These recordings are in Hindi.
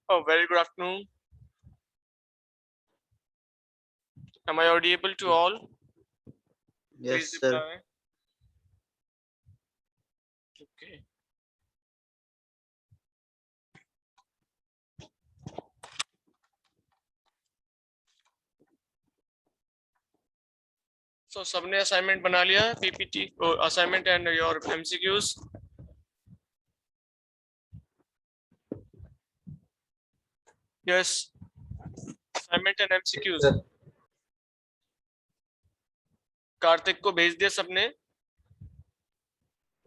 Oh, very good afternoon. Am I audible to all? Yes, Please sir. reply. Okay. So सबने असाइनमेंट बना लिया PPT assignment and your MCQs. Yes, assignment and MCQs. Sir Kartik को भेज दिया सबने.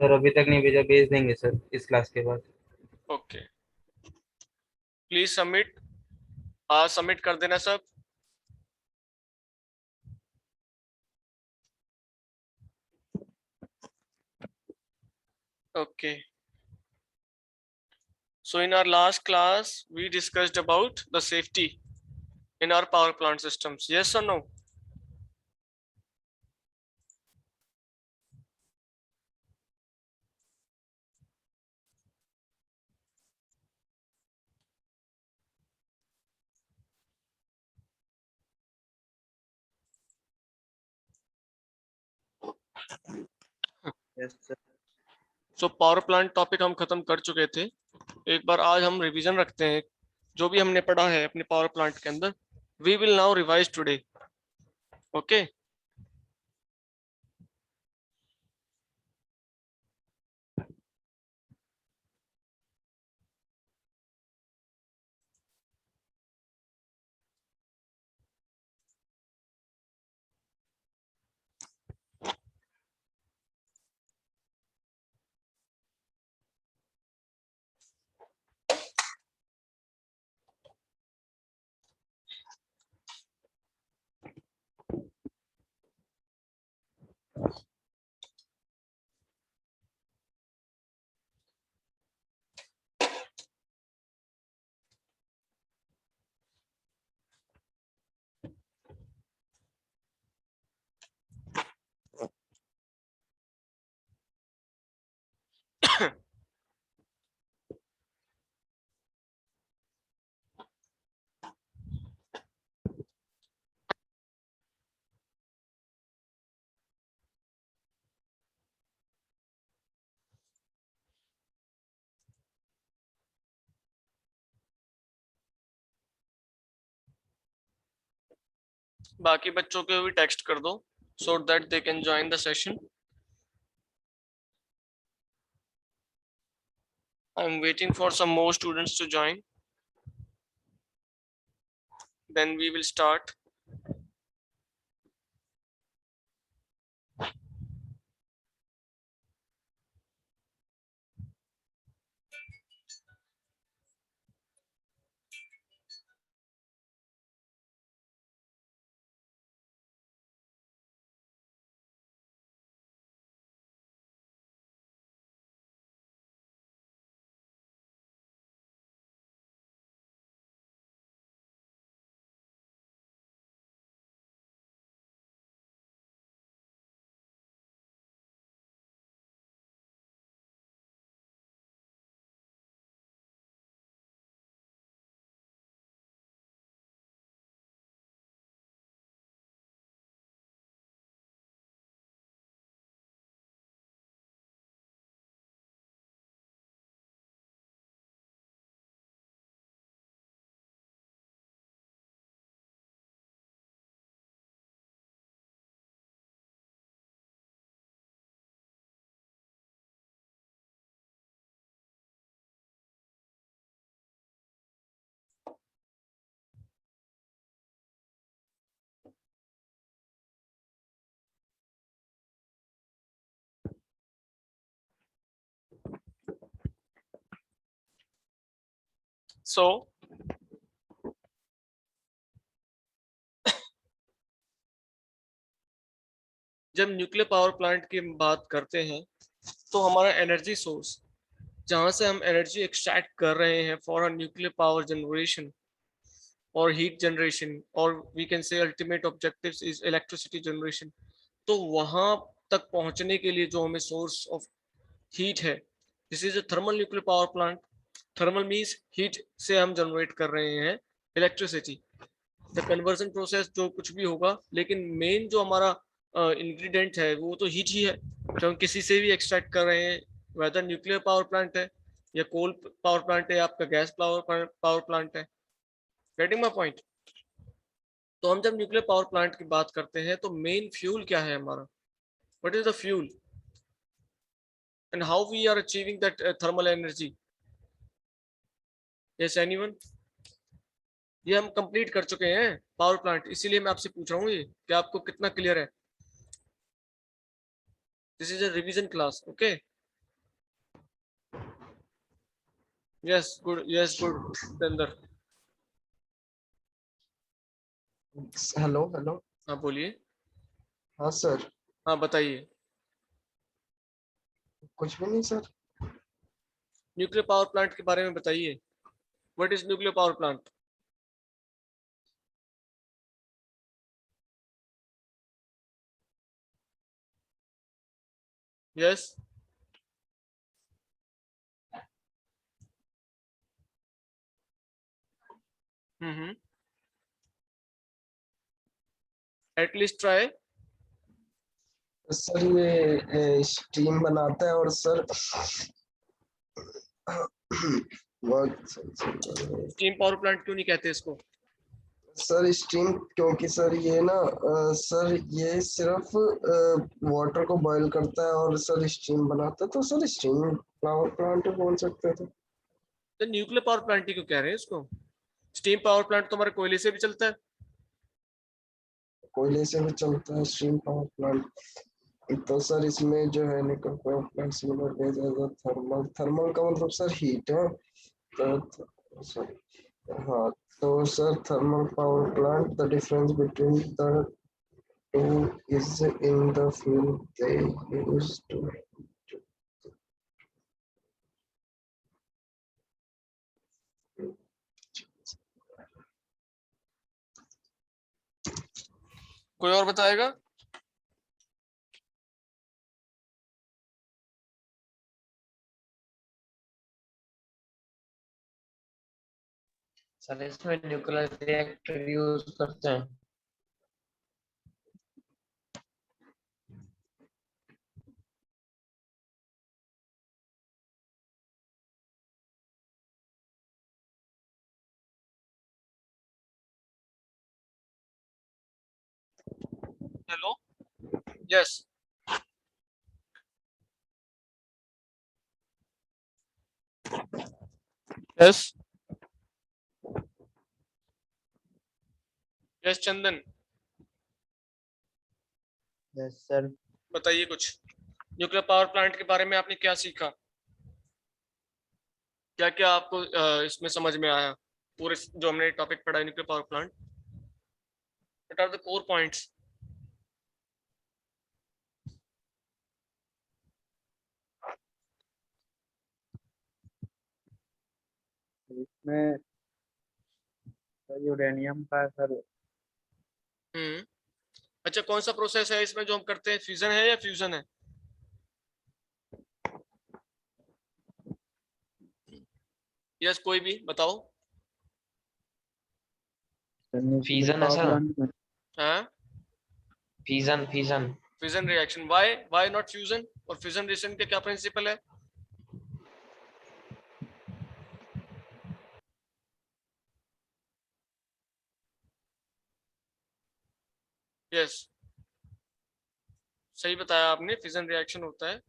सर अभी तक नहीं भेजा, भेज देंगे सर इस क्लास के बाद। Okay, please submit. आज सबमिट कर देना सब. Okay. So in our last class we discussed about the safety in our power plant systems. Yes or no? Yes sir. So power plant topic हम खत्म कर चुके थे. एक बार आज हम रिवीजन रखते हैं जो भी हमने पढ़ा है अपने पावर प्लांट के अंदर. We will now revise today. Okay. बाकी बच्चों को भी टेक्स्ट कर दो so that they can join the session. I'm waiting for some more students to join. Then we will start. So जब न्यूक्लियर पावर प्लांट की हम बात करते हैं तो हमारा एनर्जी सोर्स जहां से हम एनर्जी एक्सट्रैक्ट कर रहे हैं for a nuclear power generation और हीट जनरेशन और we can say ultimate objectives is electricity generation, तो वहां तक पहुंचने के लिए जो हमें सोर्स ऑफ हीट है, this is a thermal nuclear power plant. Thermal means heat से हम जनरेट कर रहे हैं इलेक्ट्रिसिटी। द कन्वर्जन प्रोसेस जो कुछ भी होगा, लेकिन मेन जो हमारा इंग्रेडिएंट है वो तो हीट ही है, जो हम किसी से भी एक्सट्रैक्ट कर रहे हैं, वेदर न्यूक्लियर पावर प्लांट है या कोल पावर प्लांट है या आपका गैस पावर प्लांट है। Getting my point? तो हम जब न्यूक्लियर पावर प्लांट की बात करते हैं तो मेन फ्यूल क्या है हमारा, what is the fuel and how we are achieving that thermal energy? Yes anyone? ये हम कंप्लीट कर चुके हैं पावर प्लांट, इसीलिए मैं आपसे पूछ रहा हूँ ये कि आपको कितना क्लियर है। This is a revision class, okay? Yes good, yes good अंदर। Hello hello. हाँ बोलिए। हाँ सर। हाँ बताइए। कुछ भी नहीं सर। न्यूक्लियर पावर प्लांट के बारे में बताइए, what is nuclear power plant? Yes. Hmm. At least try. Sir ये स्टीम बनाता है और सर बहुत स्टीम पावर प्लांट क्यों नहीं कहते इसको? सर स्टीम क्योंकि सर ये ना सर ये सिर्फ वाटर को बॉईल करता है और सर स्टीम बनाता है, तो सर स्टीम पावर प्लांट बोल सकते थे। तो न्यूक्लियर पावर प्लांट ही क्यों कह रहे हैं इसको? स्टीम पावर प्लांट तो हमारे कोयले से भी चलता है। कोयले से भी चलता है स्टीम पावर प्लांट। तो सर इसमें जो है निकल power plant similar thermal, thermal का मतलब सर हीट है। तो सर हाँ, तो sir thermal power plant the difference between the two is in the fuel they use to कोई और बताएगा? सर इसमें न्यूक्लियर रिएक्टर यूज करते हैं। Hello. Yes. Yes. Yes Chandan, yes sir. बताइए कुछ। न्यूक्लियर पावर प्लांट के बारे में आपने क्या सीखा, क्या क्या आपको इसमें समझ में आया, पूरे जो हमने टॉपिक पढ़ा है nuclear power plant? What are the core points? इसमें सर यूरेनियम का सर हम्म। अच्छा, कौन सा प्रोसेस है इसमें जो हम करते हैं, फ्यूजन है या फ्यूजन है? यस कोई भी बताओ। न्यूक्लियर फ्यूजन है पावर सर। प्लांट में हाँ, fusion fusion. Fusion reaction. Why not fusion? और फ्यूजन रिएक्शन के क्या प्रिंसिपल है? यस, सही बताया आपने, फ्यूजन रिएक्शन होता है।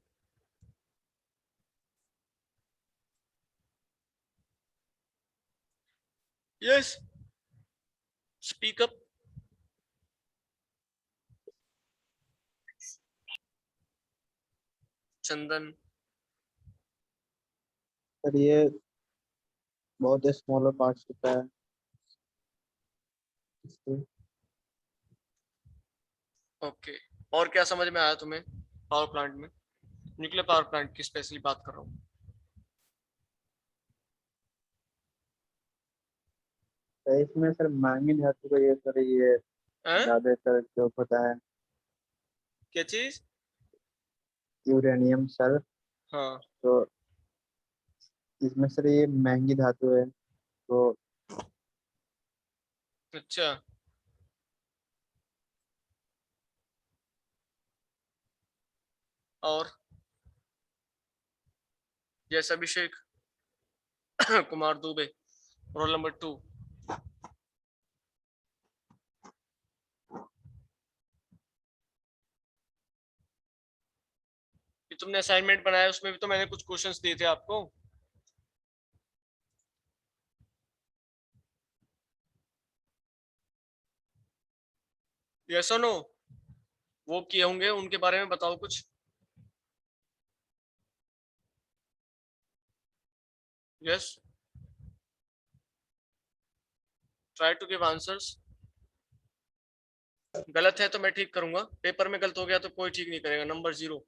यस, स्पीक अप चंदन। सर ये बहुत स्मॉलर पार्ट्स होता है। ओके, और क्या समझ में आया तुम्हें पावर प्लांट में? न्यूक्लियर पावर प्लांट की स्पेशली बात कर रहा हूँ। तो इसमें सर मांगनी धातु का ये सर ये हैं? ज्यादातर उपयोग होता है। क्या चीज? Uranium sir. हाँ। तो इसमें सर ये महंगी धातु है तो अच्छा, और yes Abhishek Kumar Dubey, roll number 2। कि तुमने असाइनमेंट बनाया उसमें भी तो मैंने कुछ क्वेश्चंस दिए थे आपको। यस और नो? वो किए होंगे, उनके बारे में बताओ कुछ। Yes, try to give answers. गलत है तो मैं ठीक करूंगा, पेपर में गलत हो गया तो कोई ठीक नहीं करेगा, नंबर 0।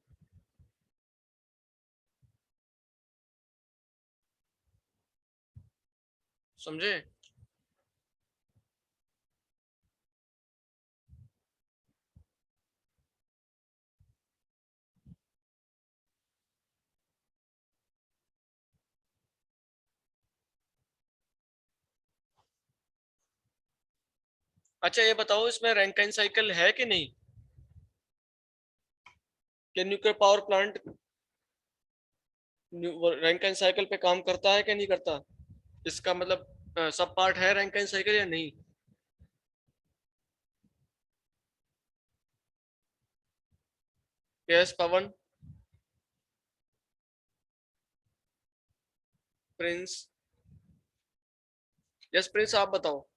समझे? अच्छा ये बताओ, इसमें रैंकाइन साइकिल है कि नहीं? क्या nuclear power plant Rankine cycle पे काम करता है कि नहीं करता? इसका मतलब सब पार्ट है रैंकाइन साइकिल या नहीं? यस पवन, प्रिंस। यस प्रिंस, आप बताओ।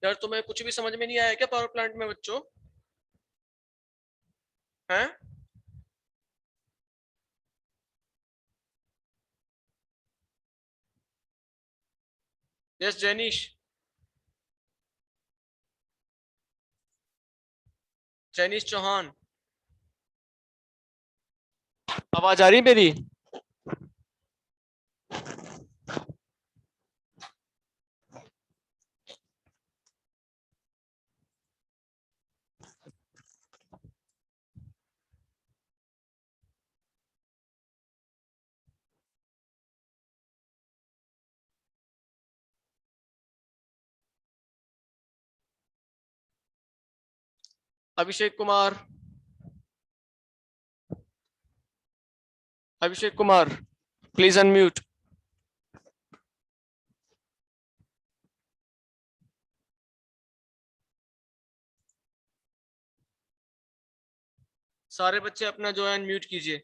यार तुम्हें कुछ भी समझ में नहीं आया क्या पावर प्लांट में बच्चों? हैं? यस जैनिश, जैनिश चौहान, आवाज आ रही है मेरी? Abhishek Kumar, Abhishek Kumar please unmute. सारे बच्चे अपना जो है अनम्यूट कीजिए,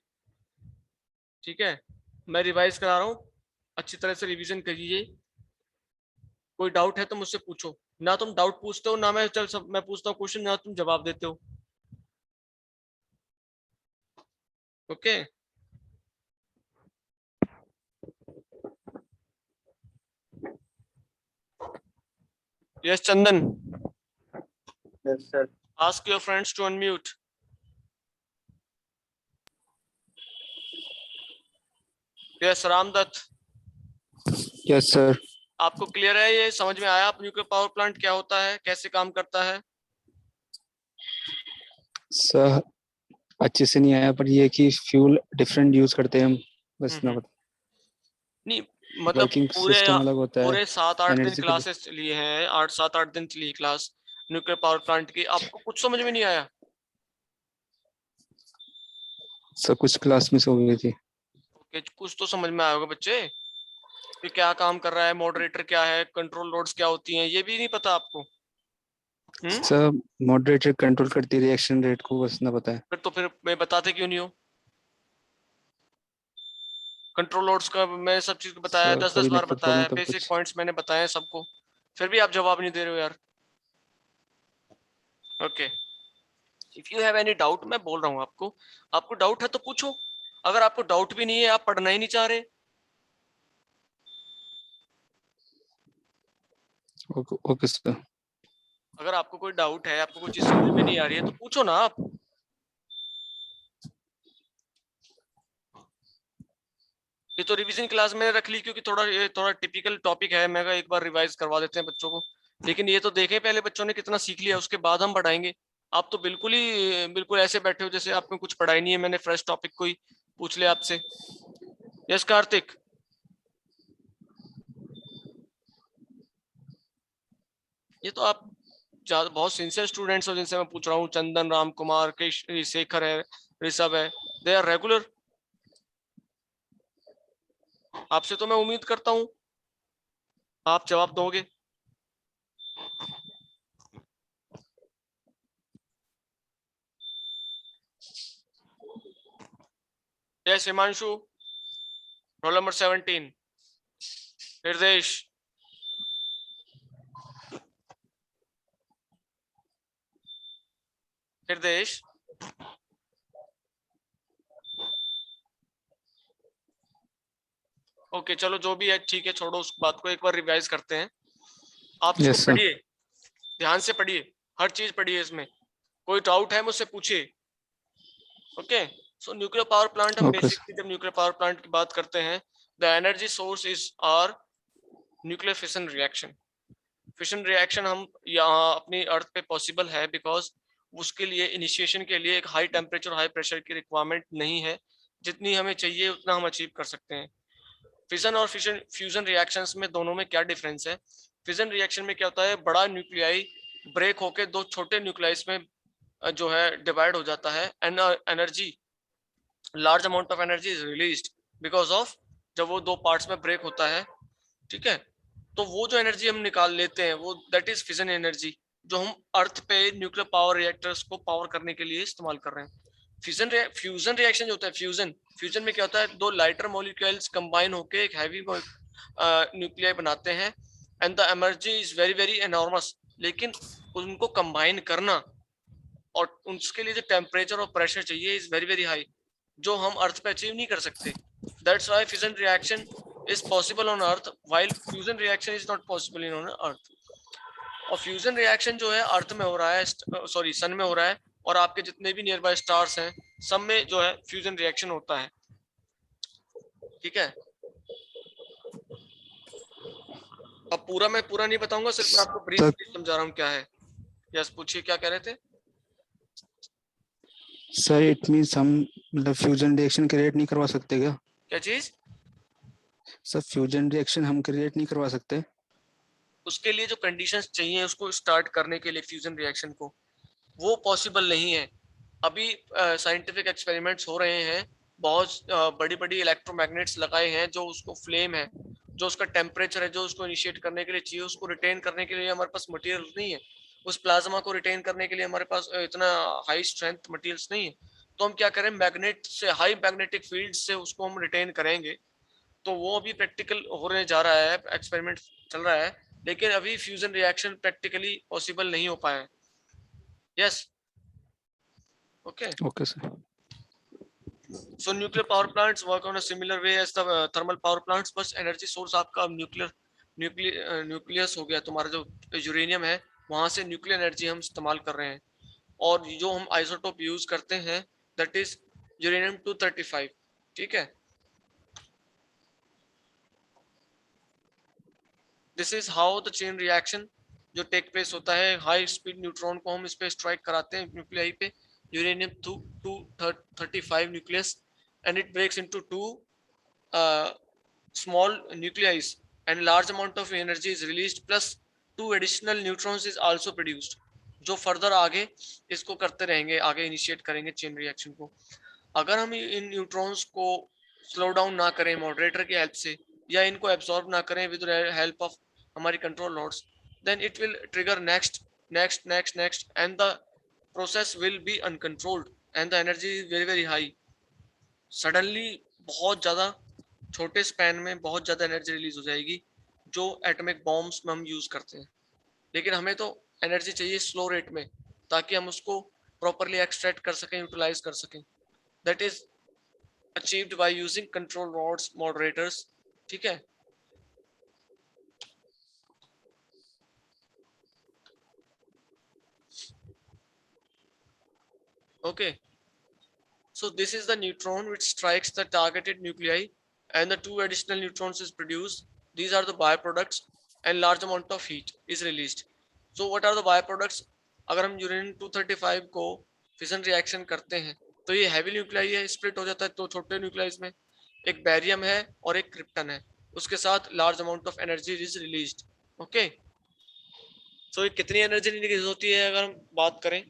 ठीक है? मैं रिवाइज करा रहा हूँ, अच्छी तरह से रिवीजन करिए। कोई डाउट है तो मुझसे पूछो। ना तुम डाउट पूछते हो ना मैं पूछता हूँ क्वेश्चन, ना तुम जवाब देते हो। Okay? Yes Chandan, yes sir. Ask your friends to unmute. Yes Ramdutt, yes sir. आपको क्लियर है? ये समझ में आया आप न्यूक्लियर पावर प्लांट क्या होता है, कैसे काम करता है? सर अच्छे से नहीं आया, पर ये कि फ्यूल डिफरेंट यूज करते हैं हम, बस ना हम्म। पता। नहीं मतलब वर्किंग पूरे सिस्टम अलग होता है। पूरे 7-8 दिन एनर्जी के क्लासेस लिए हैं, 8-7-8 दिन चली क्लास न्यूक्लियर पावर प्लांट की, आपको कुछ समझ में नहीं आया? सब कुछ क्लास मिस हो गई थी। ओके, कुछ तो समझ में आया होगा बच्चे कि क्या काम कर रहा है, मॉडरेटर क्या है, कंट्रोल लोड्स क्या होती हैं, ये भी नहीं पता आपको? हम्म। सब मॉडरेटर कंट्रोल करती है रिएक्शन रेट को, बस ना पता है। फिर मैं बताते क्यों नहीं हो? कंट्रोल लोड्स का मैं सब चीज बताया, सर 10-10 थोड़ी बार नेटवर्क बताया, प्रॉब्लम तो बेसिक कुछ पॉइंट्स मैंने बताए सबको, फिर भी आप जवाब नहीं दे रहे हो यार। Okay, if you have any doubt, मैं बोल रहा हूँ आपको, आपको डाउट है तो पूछो, अगर आपको डाउट भी नहीं है, आप पढ़ना ही नहीं चाह रहे, ओके ओके सर। अगर आपको कोई डाउट है, आपको कोई चीज समझ में नहीं आ रही है तो पूछो ना आप। ये तो रिवीजन क्लास में रख ली क्योंकि ये थोड़ा टिपिकल टॉपिक है, मैं कहा एक बार रिवाइज करवा देते हैं बच्चों को, लेकिन ये तो देखें पहले बच्चों ने कितना सीख लिया, उसके बाद हम पढ़ाएंगे। आप तो बिल्कुल ऐसे बैठे हो जैसे आपने कुछ पढ़ाई नहीं है, मैंने फ्रेश टॉपिक कोई पूछ लिया आपसे। यस कार्तिक, ये तो आप बहुत सिंसियर स्टूडेंट्स हो जिनसे मैं पूछ रहा हूँ, चंदन, राम कुमार, शेखर है, ऋषभ है, दे आर रेगुलर। आपसे तो मैं उम्मीद करता हूँ आप जवाब दोगे। Yes Himanshu, roll number 17, Hridayesh, Hridayesh, okay चलो जो भी है ठीक है, छोड़ो उस बात को, एक बार रिवाइज करते हैं। आप इसको यस सर। पढ़िए, ध्यान से पढ़िए, हर चीज पढ़िए, इसमें कोई डाउट है मुझसे पूछिए। Okay, so nuclear power plant, हम ओके बेसिकली जब न्यूक्लियर पावर प्लांट की बात करते हैं, the energy source is are nuclear fission reaction. Fission reaction हम यहाँ अपनी अर्थ पे पॉसिबल है बिकॉज उसके लिए इनिशिएशन के लिए एक हाई टेम्परेचर हाई प्रेशर की रिक्वायरमेंट नहीं है, जितनी हमें चाहिए उतना हम अचीव कर सकते हैं। फिशन और फिशन फ्यूजन रिएक्शंस में दोनों में क्या डिफरेंस है? फिशन रिएक्शन में क्या होता है, बड़ा न्यूक्लियाई ब्रेक होके दो छोटे न्यूक्लियस में जो है डिवाइड हो जाता है, and energy, large amount of energy is released because of, जब वो दो पार्ट्स में ब्रेक होता है, ठीक है, तो वो जो एनर्जी हम निकाल लेते हैं वो दैट इज फिशन एनर्जी, जो हम अर्थ पे न्यूक्लियर पावर रिएक्टर्स को पावर करने के लिए इस्तेमाल कर रहे हैं। फ्यूजन रिएक्शन जो होता है, फ्यूजन में क्या होता है, दो लाइटर मॉलिक्यूल्स कंबाइन होके एक हैवी न्यूक्लियाई बनाते हैं, and the energy is very very enormous, लेकिन उनको कंबाइन करना और उसके लिए जो टेम्परेचर और प्रेशर चाहिए इज वेरी वेरी हाई, जो हम अर्थ पे अचीव नहीं कर सकते। That's why fission reaction is possible on earth while fusion reaction is not possible in on earth। और फ्यूजन रिएक्शन जो है अर्थ में हो रहा है, सॉरी सन में हो रहा है, और आपके जितने भी नियर बाय स्टार्स हैं सब में जो है फ्यूजन रिएक्शन होता है, ठीक है। अब मैं पूरा नहीं बताऊंगा, सिर्फ मैं आपको सर ब्रीफ समझा रहा हूँ क्या है। यस पूछिए, क्या कह रहे थे? सर इट मींस हम मतलब फ्यूजन रिएक्शन क्रिएट नहीं करवा सकते क्या? क्या चीज? सर फ्यूजन रिएक्शन हम क्रिएट नहीं करवा सकते? उसके लिए जो कंडीशंस चाहिए उसको स्टार्ट करने के लिए फ्यूजन रिएक्शन को, वो पॉसिबल नहीं है। अभी साइंटिफिक एक्सपेरिमेंट्स हो रहे हैं, बहुत बड़ी बड़ी इलेक्ट्रोमैग्नेट्स लगाए हैं, जो उसको फ्लेम है, जो उसका टेम्परेचर है, जो उसको इनिशिएट करने के लिए चाहिए, उसको रिटेन करने के लिए हमारे पास मटेरियल नहीं है, उस प्लाज्मा को रिटेन करने के लिए हमारे पास इतना हाई स्ट्रेंथ मटेरियल्स नहीं है। तो हम क्या करें, मैग्नेट से, हाई मैग्नेटिक फील्ड से उसको हम रिटेन करेंगे। तो वो अभी प्रैक्टिकल होने जा रहा है, एक्सपेरिमेंट चल रहा है, लेकिन अभी फ्यूजन रिएक्शन प्रैक्टिकली पॉसिबल नहीं हो पाया है। Yes, okay. Okay sir. So nuclear power plants work on a similar way as the thermal power plants, बस एनर्जी सोर्स आपका न्यूक्लियस हो गया, तुम्हारा जो यूरेनियम है वहां से न्यूक्लियर एनर्जी हम इस्तेमाल कर रहे हैं, और जो हम आइसोटोप यूज करते हैं दैट इज यूरेनियम 235, ठीक है। This is how the chain reaction जो टेक प्लेस होता है, हाई स्पीड न्यूट्रॉन को हम इस पे स्ट्राइक कराते हैं न्यूक्लियाई पे, uranium 235 nucleus, and it breaks into two small nuclei and large amount of energy is released, plus two additional neutrons is also produced, जो फर्दर आगे इसको करते रहेंगे, आगे इनिशिएट करेंगे चेन रिएक्शन को। अगर हम इन न्यूट्रॉन्स को स्लो डाउन ना करें मॉडरेटर की हेल्प से, या इनको एब्सॉर्ब ना करें विद हेल्प ऑफ हमारी control rods, then it will trigger next next next next, and the process will be uncontrolled, and the energy is very very high. Suddenly बहुत ज्यादा छोटे स्पैन में बहुत ज्यादा एनर्जी रिलीज हो जाएगी जो एटॉमिक बॉम्ब्स में हम यूज करते हैं, लेकिन हमें तो एनर्जी चाहिए स्लो रेट में ताकि हम उसको प्रॉपरली एक्सट्रैक्ट कर सकें, यूटिलाइज कर सकें। That is achieved by using control rods, moderators. ठीक है, okay. So this is the neutron which strikes the targeted nuclei and the two additional neutrons is produced. These are the byproducts and large amount of heat is released. So what are the byproducts? अगर हम यूरेनियम 235 को फिशन रिएक्शन करते हैं तो ये हैवी न्यूक्लियाई है, स्प्लिट हो जाता है दो छोटे न्यूक्लियाइज में, एक बैरियम है और एक क्रिप्टन है, उसके साथ large amount of energy is released. Okay, so ये कितनी एनर्जी रिलीज होती है अगर हम बात करें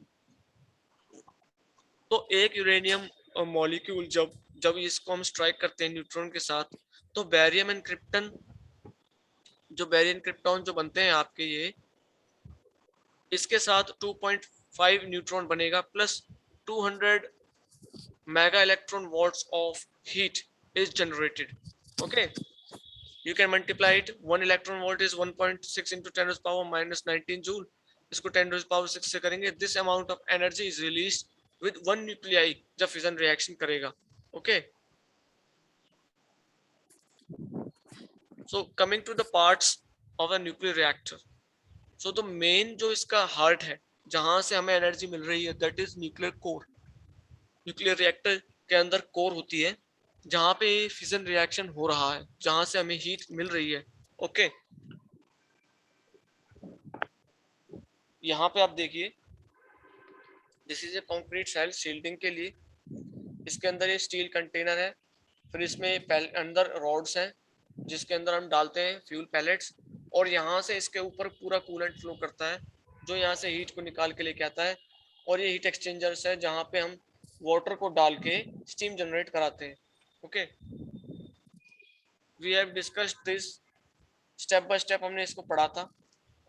तो एक यूरेनियम मॉलिक्यूल जब जब इसको हम स्ट्राइक करते हैं न्यूट्रॉन के साथ तो बैरियम एंड क्रिप्टन, जो बैरियम क्रिप्टॉन जो बनते हैं आपके ये, इसके साथ 2.5 न्यूट्रॉन बनेगा plus 200 mega electron watts of heat is generated. Okay, you can multiply it, 1 electron volt is 1.6 into 10 to the power minus 19 joule, इसको 10 to the power 6 से करेंगे, this amount of energy is released with one nuclei जब fission reaction करेगा। okay, so coming to the parts of a nuclear reactor, so the main जो इसका heart है जहां से हमें एनर्जी मिल रही है that is nuclear core। Nuclear reactor के अंदर कोर होती है जहां पे फिशन रिएक्शन हो रहा है, जहां से हमें हीट मिल रही है। ओके, यहाँ पे आप देखिए this is a concrete cell shielding के लिए, इसके अंदर ये स्टील कंटेनर है, फिर इसमें अंदर रॉड्स हैं जिसके अंदर हम डालते हैं फ्यूल पैलेट्स, और यहाँ से इसके ऊपर पूरा कूलेंट फ्लो करता है जो यहाँ से हीट को निकाल के लेके आता है, और ये हीट एक्सचेंजर्स है जहाँ पे हम वाटर को डाल के स्टीम जनरेट कराते हैं। Okay, we have discussed this step by step, हमने इसको पढ़ा था।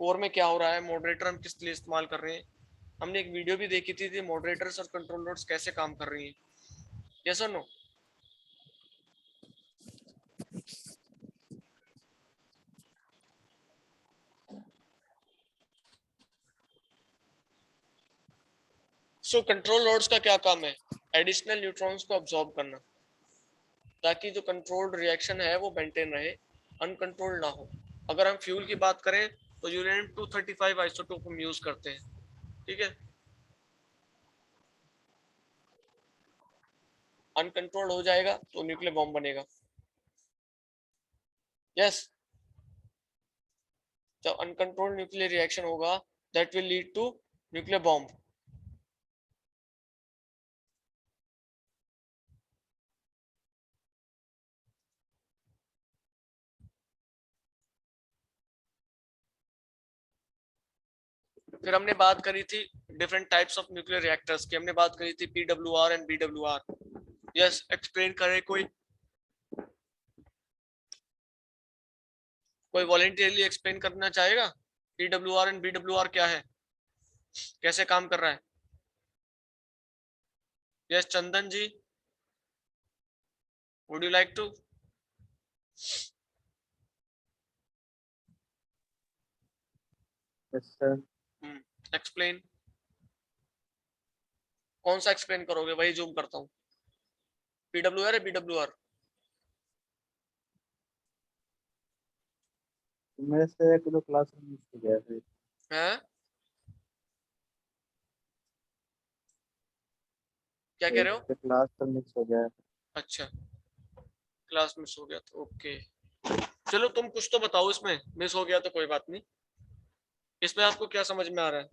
कोर में क्या हो रहा है, मॉडरेटर हम किस लिए इस्तेमाल कर रहे हैं, हमने एक वीडियो भी देखी थी मॉडरेटर्स और कंट्रोल नोड्स कैसे काम कर रही हैं। यस और नो? सो कंट्रोल नोड्स का क्या काम है, एडिशनल न्यूट्रॉन्स को अब्सॉर्ब करना ताकि जो कंट्रोल्ड रिएक्शन है वो मेंटेन रहे, अनकंट्रोल्ड ना हो। अगर हम फ्यूल की बात करें तो यूरेनियम 235 आइसोटोप हम यूज करते हैं। ठीक है, अनकंट्रोल्ड हो जाएगा तो न्यूक्लियर बॉम्ब बनेगा। यस, जब अनकंट्रोल्ड न्यूक्लियर रिएक्शन होगा that will lead to nuclear bomb. फिर हमने बात करी थी different types of nuclear reactors की, हमने बात करी थी PWR and BWR. Yes, explain करे कोई वॉलंटियरली एक्सप्लेन करना चाहेगा पीडब्ल्यूआर एंड बीडब्ल्यूआर क्या है, कैसे काम कर रहा है? Yes, Chandan ji, would you like to? Yes sir. Explain, कौन सा एक्सप्लेन करोगे, वही जूम करता हूँ। पीडब्ल्यूआर है बीडब्ल्यूआर? मेरे से एक दो क्लास मिस हो गया फिर। है क्या कह रहे हो? क्लास तो मिस हो गया। अच्छा, क्लास मिस हो गया तो ओके, चलो तुम कुछ तो बताओ, इसमें मिस हो गया तो कोई बात नहीं, इसमें आपको क्या समझ में आ रहा है?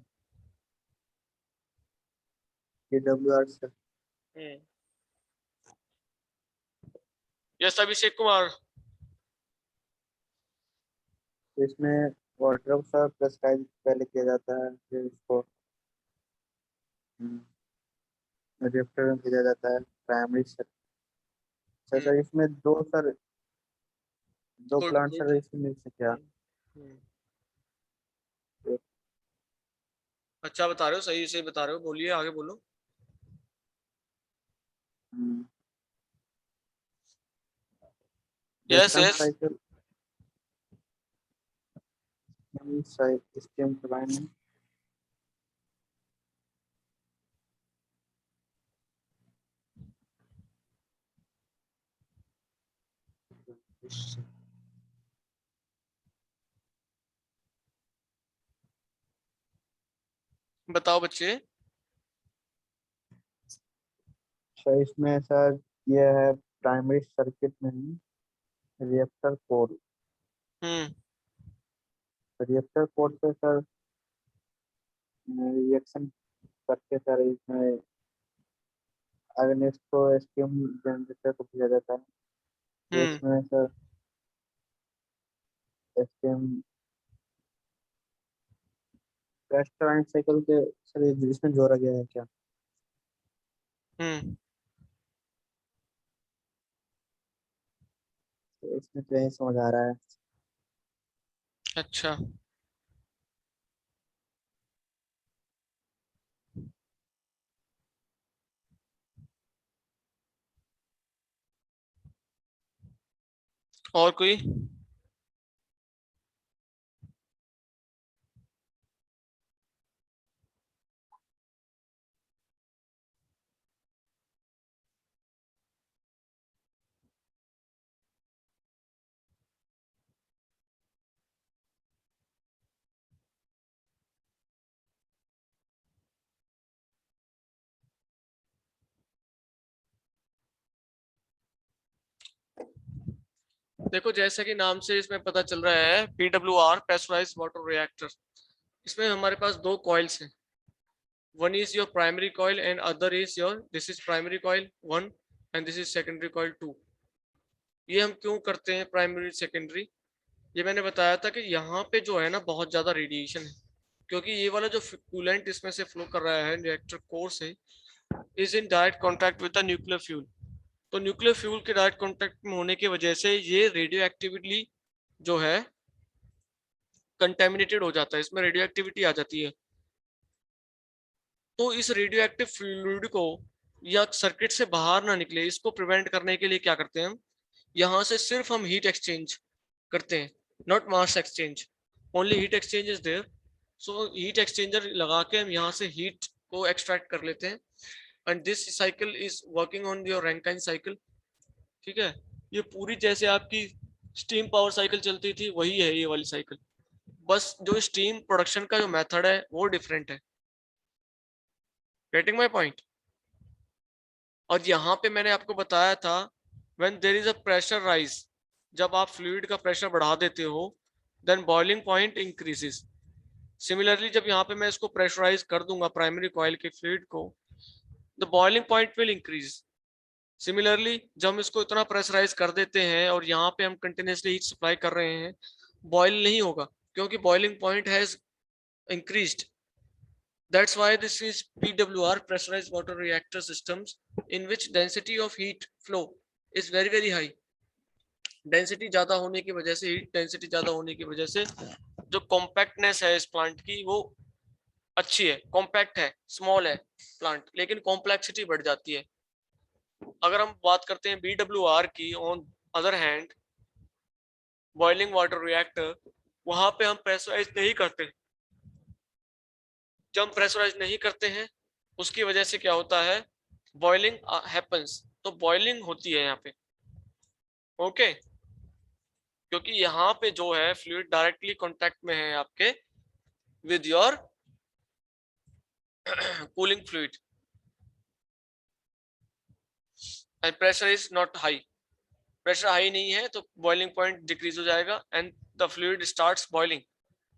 PWR sir. Yes, Abhishek Kumar. इसमें वाटर का प्रेस्क्राइब पहले किया जाता है, फिर इसको रिएक्टर में भेजा जाता है प्राइमरी सर। सर इसमें दो सर, दो गुड प्लांट गुड। सर इसमें मिल से क्या? अच्छा बता रहे हो, सही सही बता रहे हो, बोलिए आगे बोलो। Yes, Brayton yes. cycle steam turbine बताओ बच्चे। सर इसमें सर ये है प्राइमरी सर्किट में रिएक्टर कोर। हम्म। रिएक्टर कोर से सर रिएक्शन करके सर इसमें अगेंस्ट को स्टीम जनरेटर को भेजा जाता है। तो हम्म। इसमें sir steam gas turbine cycle के सर इसमें जोड़ा गया है क्या? हम्म। तो इसमें तो यही समझ आ रहा है। अच्छा। और कोई? देखो जैसा कि नाम से इसमें पता चल रहा है, PWR प्रेशराइज्ड वाटर रिएक्टर, इसमें हमारे पास दो कॉइल्स हैं। One is your primary coil and other is your, this is primary coil 1 and this is secondary coil 2। ये हम क्यों करते हैं प्राइमरी सेकेंडरी? ये मैंने बताया था कि यहाँ पे जो है ना बहुत ज्यादा रेडिएशन है, क्योंकि ये वाला जो कूलेंट इसमें से फ्लो कर रहा है रिएक्टर कोर से is in direct contact with the nuclear fuel. तो न्यूक्लियर फ्यूल के डायरेक्ट कॉन्टैक्ट में होने की वजह से ये रेडियो एक्टिविटी जो है कंटेमिनेटेड हो जाता है, इसमें रेडियो एक्टिविटी आ जाती है। तो इस रेडियो एक्टिव फ्लूइड को या सर्किट से बाहर ना निकले, इसको प्रिवेंट करने के लिए क्या करते हैं हम, यहाँ से सिर्फ हम हीट एक्सचेंज करते हैं, not mass exchange, only heat exchange is there. So heat exchanger लगा के हम यहाँ से हीट को एक्सट्रैक्ट कर लेते हैं and this cycle is working on your Rankine cycle. ठीक है, ये पूरी जैसे आपकी स्टीम पावर साइकिल चलती थी वही है ये वाली साइकिल, बस जो स्टीम प्रोडक्शन का जो मेथड है वो डिफरेंट है। Getting my point? और यहाँ पे मैंने आपको बताया था when there is a pressure rise, जब आप फ्लूइड का प्रेशर बढ़ा देते हो then boiling point increases. Similarly जब यहाँ पे मैं इसको प्रेशराइज कर दूंगा प्राइमरी कॉइल के फ्लूइड को, the boiling point will increase. Similarly जब हम इसको इतना प्रेशराइज कर देते हैं और यहाँ पे हम कंटिन्यूसली हीट सप्लाई कर रहे हैं, बॉयल नहीं होगा क्योंकि boiling point has increased. That's why this is PWR, pressurized water reactor systems, in which density of heat flow is very very high। Density ज्यादा होने की वजह से, हीट डेंसिटी ज्यादा होने की वजह से जो कॉम्पैक्टनेस है इस प्लांट की वो अच्छी है, कॉम्पैक्ट है, स्मॉल है प्लांट, लेकिन कॉम्प्लेक्सिटी बढ़ जाती है। अगर हम बात करते हैं BWR की, on other hand boiling water reactor, वहां पे हम प्रेशराइज नहीं करते। जब हम प्रेशराइज नहीं करते हैं उसकी वजह से क्या होता है, बॉइलिंग हैपन्स, तो बॉइलिंग होती है यहाँ पे। ओके, क्योंकि यहाँ पे जो है फ्लूइड डायरेक्टली कांटेक्ट में है आपके with your cooling fluid and pressure is not high. Pressure high नहीं है तो बॉइलिंग पॉइंट डिक्रीज हो जाएगा and the fluid starts boiling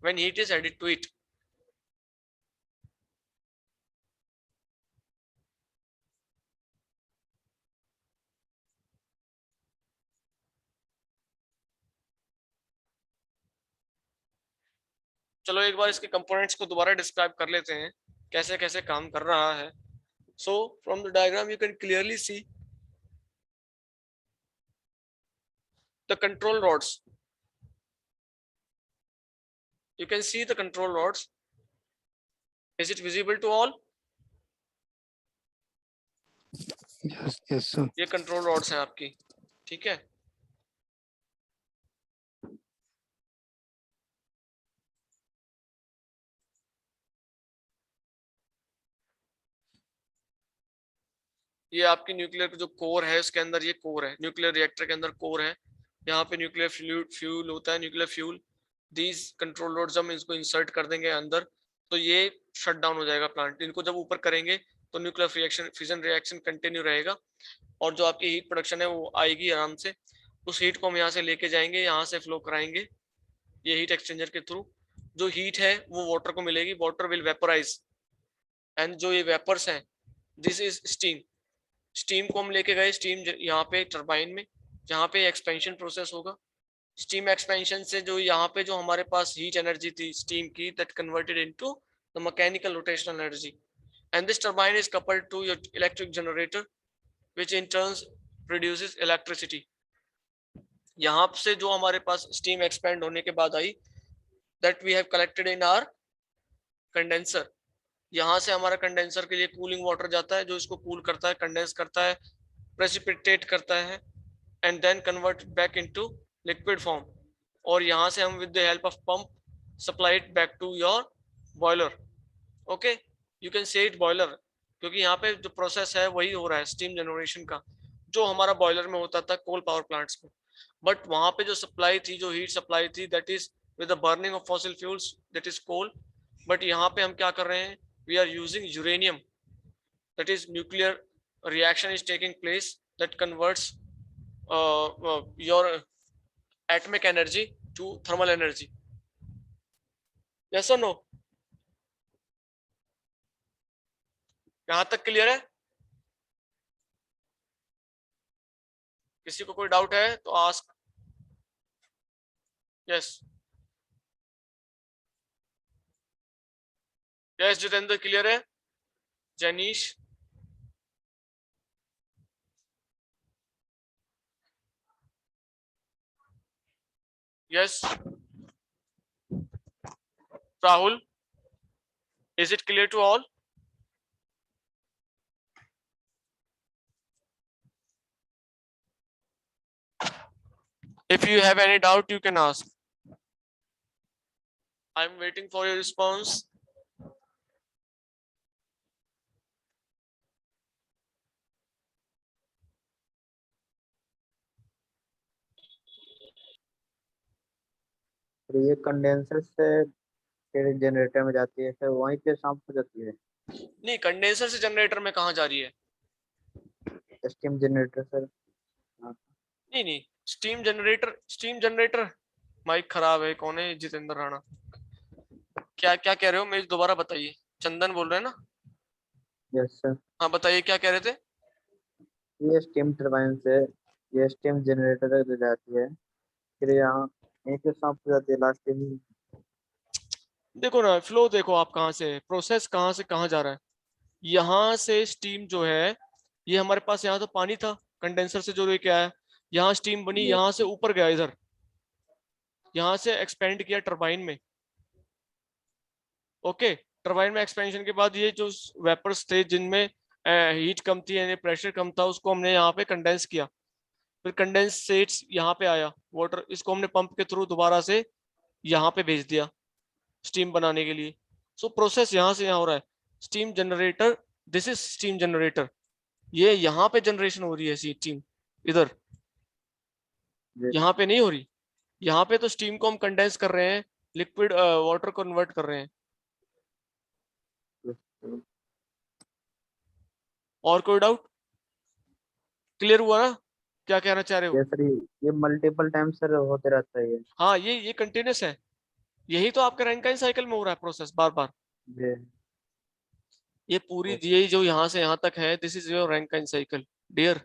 when heat is added to it. चलो एक बार इसके कंपोनेंट्स को दोबारा डिस्क्राइब कर लेते हैं कैसे कैसे काम कर रहा है। So from the diagram you can clearly see the control rods. You can see the control rods. Is it visible to all? Yes, yes, sir. ये कंट्रोल रॉड्स हैं आपकी, ठीक है। ये आपकी न्यूक्लियर जो कोर है उसके अंदर ये कोर है, न्यूक्लियर रिएक्टर के अंदर कोर है, यहाँ पे न्यूक्लियर फ्यूल होता है, nuclear fuel. These control rods हम इसको इंसर्ट कर देंगे अंदर, तो ये शट डाउन हो जाएगा प्लांट। इनको जब ऊपर करेंगे तो nuclear reaction fission reaction continue रहेगा, और जो आपकी हीट प्रोडक्शन है वो आएगी आराम से। उस हीट को हम यहाँ से लेके जाएंगे, यहाँ से फ्लो कराएंगे ये हीट एक्सचेंजर के थ्रू। जो हीट है वो वाटर को मिलेगी, वाटर विल वेपराइज, एंड जो ये वेपर्स हैं दिस इज स्टीम। स्टीम को हम लेके गए, स्टीम यहाँ पे टरबाइन में, जहाँ पे एक्सपेंशन प्रोसेस होगा। स्टीम एक्सपेंशन से जो यहाँ पे जो हमारे पास हीट एनर्जी थी स्टीम की, that converted into the mechanical rotational energy, and this turbine is coupled to your electric generator which in turns produces electricity। यहाँ से जो हमारे पास स्टीम एक्सपेंड होने के बाद आई, that we have collected in our condenser। यहाँ से हमारा कंडेंसर के लिए कूलिंग वाटर जाता है, जो इसको कूल करता है, कंडेंस करता है, प्रेसिपिटेट करता है, and then convert back into liquid form. और यहाँ से हम with the help of pump supply it back to your boiler. Okay, you can say it boiler, क्योंकि यहाँ पे जो प्रोसेस है वही हो रहा है स्टीम जनरेशन का, जो हमारा बॉयलर में होता था कोल पावर प्लांट्स में। बट वहां पे जो सप्लाई थी, जो हीट सप्लाई थी, that is with the burning of fossil fuels, that is coal. But यहाँ पे हम क्या कर रहे हैं, we are using uranium, that is nuclear reaction is taking place that converts your atomic energy to thermal energy. Yes और नो? यहाँ तक क्लियर है? किसी को कोई डाउट है तो ask. Yes yes, Jitendra clear है? Janish? Yes Rahul, is it clear to all? If you have any doubt, you can ask. I'm waiting for your response. फिर ये कंडेंसर से फिर जनरेटर में जाती है, फिर वहीं पे शाम हो जाती है। नहीं, कंडेंसर से जनरेटर में कहाँ जा रही है? Steam generator sir. नहीं नहीं, स्टीम जनरेटर माइक खराब है। कौन है? जितेंद्र राणा। क्या क्या कह रहे हो? मेरे दोबारा बताइए। चंदन बोल रहे हैं ना? Yes sir. हाँ बताइए, क्या कह रहे थे? ये स्टीम टरबाइन से ये स्टीम जनरेटर तक जाती है, फिर यहाँ यहीं पे शाम हो जाती है लास्ट में। देखो ना, फ्लो देखो आप, कहाँ से प्रोसेस कहाँ से कहाँ जा रहा है। यहाँ से स्टीम जो है, ये हमारे पास यहाँ तो पानी था कंडेंसर से जो लेके आया, यहाँ स्टीम बनी, यहाँ से ऊपर गया इधर, यहाँ से एक्सपेंड किया टरबाइन में। ओके, टरबाइन में एक्सपेंशन के बाद ये जो वेपर्स थे जिनमें हीट कम थी यानी प्रेशर कम था, उसको हमने यहाँ पे कंडेंस किया। फिर कंडेंसेट्स यहाँ पे आया वाटर, इसको हमने पंप के थ्रू दोबारा से यहाँ पे भेज दिया स्टीम बनाने के लिए। सो प्रोसेस यहाँ से यहाँ हो रहा है। Steam generator, this is steam generator. ये यहाँ पे जनरेशन हो रही है स्टीम, इधर यहाँ पे नहीं हो रही। यहाँ पे तो स्टीम को हम कंडेंस कर रहे हैं, लिक्विड वाटर कन्वर्ट कर रहे हैं। और कोई डाउट? क्लियर हुआ ना क्या कहना चाह रहे हो? ये सर ये मल्टीपल टाइम सर होते रहता है ये। हाँ, ये कंटिन्यूस है। यही तो आपका रैंकाइन साइकिल में हो रहा है प्रोसेस बार बार। ये ये पूरी ये जो यहाँ से यहाँ तक है, this is your Rankine cycle dear.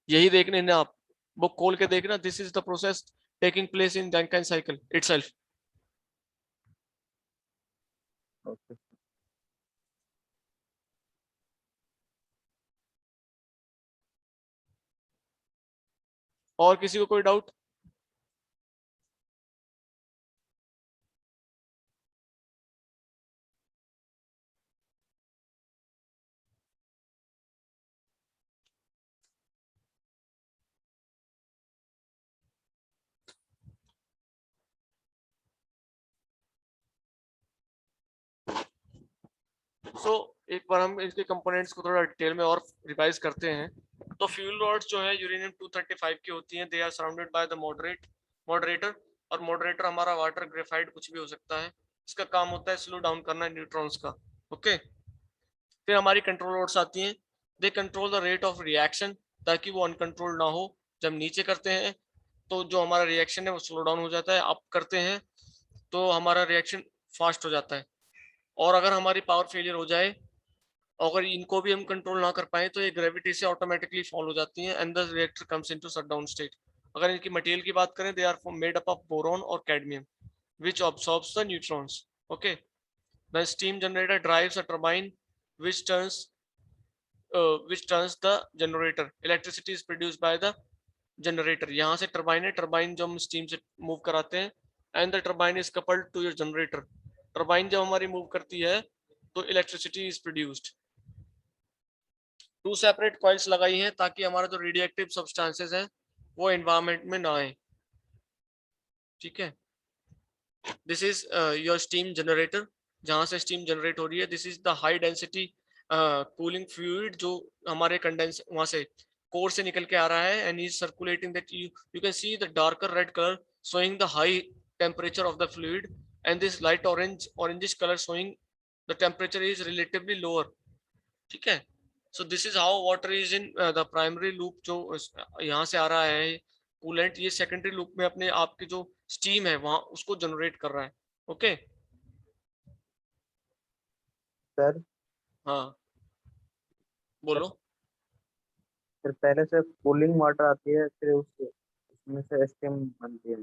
यही देखने ना, आप बुक खोल के देखना, this is the process taking place in Rankine cycle itself. Okay. और किसी को कोई डाउट? एक बार हम इसके कंपोनेंट्स को थोड़ा डिटेल में और रिवाइज करते हैं। तो फ्यूल रॉड्स जो है यूरेनियम 235 की होती हैं। They are surrounded by the moderator, और मॉडरेटर हमारा वाटर, ग्रेफाइट, कुछ भी हो सकता है। इसका काम होता है स्लो डाउन करना न्यूट्रॉन्स का। ओके, फिर हमारी कंट्रोल रॉड्स आती हैं। They control the rate of reaction, ताकि वो अनकंट्रोल ना हो। जब नीचे करते हैं तो जो हमारा रिएक्शन है वो स्लो डाउन हो जाता है, अप करते हैं तो हमारा रिएक्शन फास्ट हो जाता है। और अगर हमारी पावर फेलियर हो जाए, अगर इनको भी हम कंट्रोल ना कर पाए, तो ये ग्रेविटी से ऑटोमेटिकली फॉल हो जाती हैं and the reactor comes into shutdown state. अगर इनकी मटेरियल की बात करें, they are made up of boron और cadmium which absorbs the neutrons. Okay, the steam generator drives a turbine which turns the generator. Electricity is produced by the generator. यहाँ से टर्बाइन है, टर्बाइन जो हम स्टीम से मूव कराते हैं, and the turbine is coupled to your generator. Turbine जब हमारी मूव करती है तो electricity is produced. 2 separate coils लगाई हैं ताकि हमारा जो रेडियो एक्टिव सब्सटेंसेस है वो एनवायरमेंट में ना आए। ठीक है, this is your steam generator, जहां से स्टीम जनरेट हो रही है। This is the high density cooling fluid, जो हमारे कंडेंस वहां से कोर से निकल के आ रहा है, and is circulating that you can see the darker red colour showing the high temperature of the fluid, and this light orangish color showing the temperature is relatively lower. ठीक है, so this is how water is in the primary loop, जो यहाँ से आ रहा है कूलेंट, ये सेकेंडरी लूप में अपने आप की जो स्टीम है वहां उसको जनरेट कर रहा है। ओके, सर हाँ बोलो। फिर पहले से कूलिंग वाटर आती है, फिर उससे उसमें से स्टीम बनती है।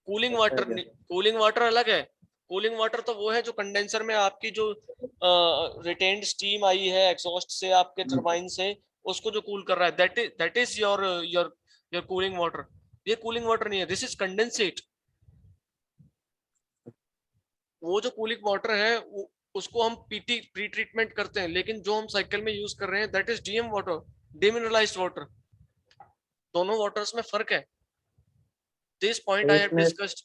कूलिंग ऐसा है वाटर, क्या? कूलिंग वाटर अलग है। कूलिंग वाटर तो वो है जो कंडेंसर में आपकी जो रिटेन्ड स्टीम आई है एग्जॉस्ट से, आपके टरबाइन से, उसको जो कूल कर रहा है, that is your cooling water. ये कूलिंग वाटर नहीं है, दिस इज कंडेंसेट। वो जो कूलिंग वाटर है उसको हम प्री ट्रीटमेंट करते हैं, लेकिन जो हम साइकिल में यूज कर रहे हैं that is DM water, demineralised water. दोनों वाटर्स में फर्क है। दिस पॉइंट तो आई हैव इसमें डिस्कस्ड।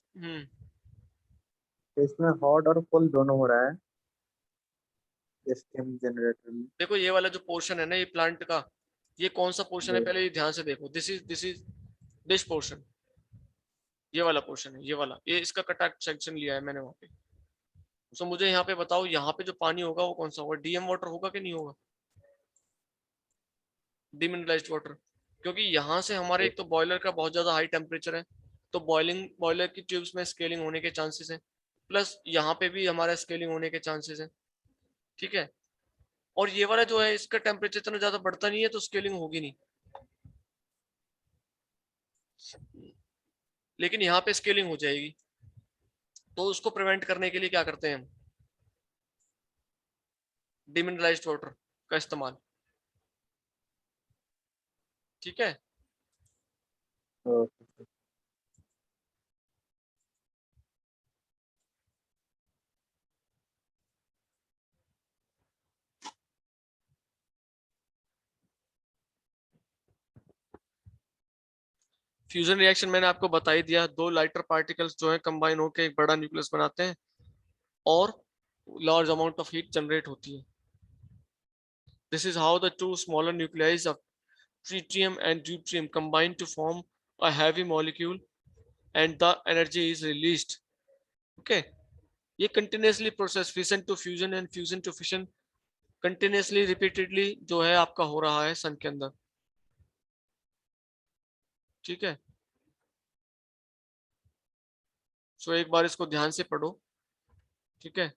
तो इसमें हॉट और कोल्ड दोनों हो रहा है स्टीम जनरेटर में। देखो ये वाला जो पोर्शन है ना ये प्लांट का, ये कौन सा पोर्शन है जी। पहले ये ध्यान से देखो। दिस इज दिस पोर्शन, ये वाला पोर्शन है, ये वाला, ये इसका कटा सेक्शन लिया है मैंने वहां पे। सो मुझे यहाँ पे बताओ, यहाँ पे जो पानी होगा वो कौन सा होगा? डीएम वाटर होगा कि नहीं होगा? Demineralised water. क्योंकि यहाँ से हमारे एक तो बॉयलर का बहुत ज्यादा हाई टेम्परेचर है, तो बॉयलर की ट्यूब्स में स्केलिंग होने के चांसेस है, प्लस यहाँ पे भी हमारा स्केलिंग होने के चांसेस है। ठीक है, और ये वाला जो है इसका टेम्परेचर इतना ज्यादा बढ़ता नहीं है, तो स्केलिंग होगी नहीं। लेकिन यहाँ पे स्केलिंग हो जाएगी, तो उसको प्रिवेंट करने के लिए क्या करते हैं हम? डिमिनरलाइज्ड वाटर का इस्तेमाल। ठीक है, ओके। फ्यूजन रिएक्शन मैंने आपको बता ही दिया। 2 लाइटर पार्टिकल्स जो है कंबाइन होकर एक बड़ा न्यूक्लियस बनाते हैं, और large amount of heat generate होती है। This is how the 2 smaller nuclei of tritium and deuterium combine to form a heavy molecule and the energy is released. Okay, ये continuously process, fission to fusion and fusion to fission, continuously repeatedly जो है आपका हो रहा है सन के अंदर। ठीक है, सो एक बार इसको ध्यान से पढ़ो। ठीक है,